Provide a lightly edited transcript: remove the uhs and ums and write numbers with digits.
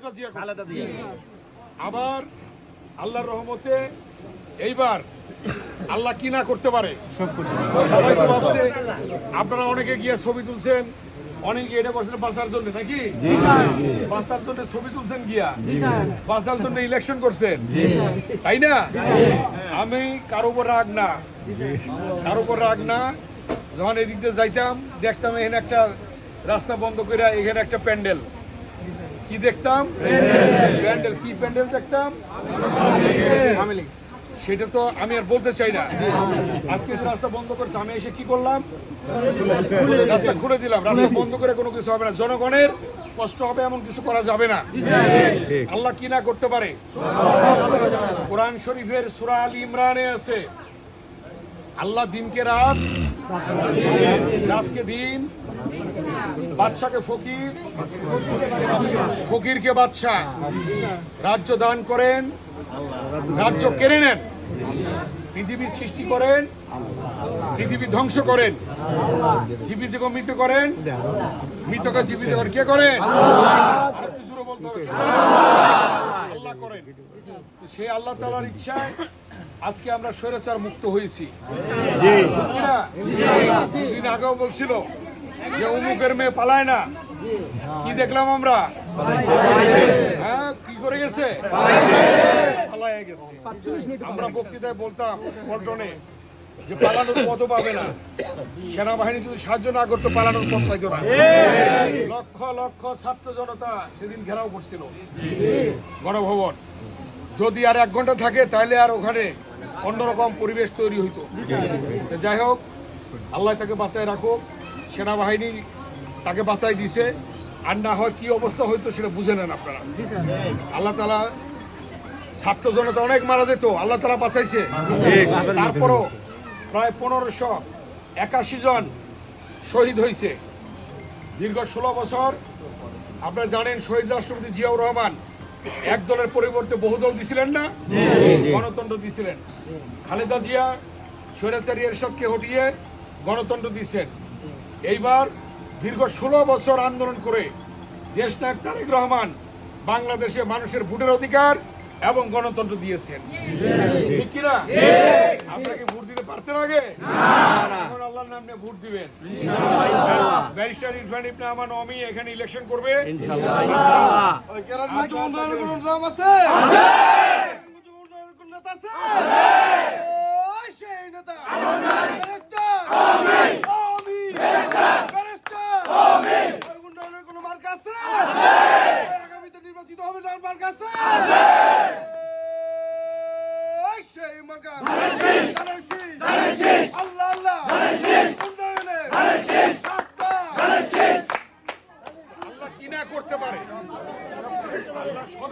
খালেদা জিয়া। আবার আল্লাহর রহমতে এইবার আল্লাহ কি না করতে পারে সবাই তো ভাবছে। আপনারা অনেকে গিয়ে ছবি তুলছেন, অনেকে এটা করছেন বাঁচার জন্য, নাকি বাঁচার জন্য ছবি তুলছেন, গিয়া বাঁচার জন্য ইলেকশন করছেন, তাই না? আমি কারো উপর রাগ না, কারো উপর রাগ না। যখন এদিক দিয়ে যাইতাম দেখতাম এখানে একটা রাস্তা বন্ধ করে এখানে একটা প্যান্ডেল, কি দেখতাম? প্যান্ডেল। কি প্যান্ডেল দেখতাম? সেটা তো আমি আর বলতে চাই না। আজকে রাস্তা বন্ধ করছে, আমি এসে কি করলাম? রাস্তা খুলে দিলাম। রাস্তা বন্ধ করে কোনো কিছু হবে না, জনগণের কষ্ট হবে এমন কিছু করা যাবে না। আল্লাহ কি না করতে পারে? কোরআন শরীফের সূরা আল ইমরানে আছে, আল্লাহ দিনকে রাত, রাতকে দিন, বাদশাকে ফকির, ফকিরকে বাদশা, রাজ্য দান করেন, রাজ্য কেড়ে নেন, পৃথিবীর সৃষ্টি করেন, পৃথিবী ধ্বংস করেন, জীবিতকে মৃত করেন, মৃতকে জীবিত করেন। কে করেন? আল্লাহ করেন। সেই আল্লাহ তাআলার ইচ্ছায় আজকে আমরা স্বৈরাচার মুক্ত হয়েছি। দুদিন আগেও বলছিল যে অমুকের মেয়ে পালায় না, কি দেখলাম আমরা? হ্যাঁ, কি করে গেছে? পালায় গেছে। আমরা বক্তৃতায় বলতাম পল্টনে যে পালানোর পথ পাবে না, সেনাবাহিনী যদি সাহায্য না করতো পালানোর পথ পাইতো না। লক্ষ লক্ষ ছাত্র জনতা সেদিন ঘেরাও করছিল গণভবন। যদি আর 1 ঘন্টা থাকে তাহলে আর ওখানে অন্যরকম পরিবেশ তৈরি হইতো। যাই হোক, আল্লাহ তাকে বাঁচায় রাখুক, সেনাবাহিনী তাকে বাঁচাই দিছে। আর না হয় কি অবস্থা হইতো সেটা বুঝে নেন আপনারা। আল্লাহ তাআলা, ছাত্র জনতা অনেক মারা যেত, আল্লাহ তাআলা বাঁচাইছে। তারপরও প্রায় 1581 জন শহীদ হয়েছে দীর্ঘ 16 বছর। আপনারা জানেন শহীদ রাষ্ট্রপতি জিয়াউর রহমান এক দলের পরিবর্তে বহু দল দিছিলেন না, গণতন্ত্র দিছিলেন। খালেদা জিয়া স্বৈরাচারী এরশাদকে হটিয়ে গণতন্ত্র দিচ্ছেন। এইবার দীর্ঘ 16 বছর আন্দোলন করে দেশনায়ক তারেক রহমান বাংলাদেশে মানুষের ভোটের অধিকার এবং গণতন্ত্র দিয়েছেন, ঠিক কিনা? আপনাকে ভোট দিতে পারতেন আগে? এখন আল্লাহর নাম নিয়ে ভোট দিবেন। ব্যারিস্টার ইরফান ইবনে আমান অমি এখানে ইলেকশন করবে নির্বাচিত হবে না আমার কাছে আল্লাহ আল্লাহ আল্লাহ কি না করতে পারে?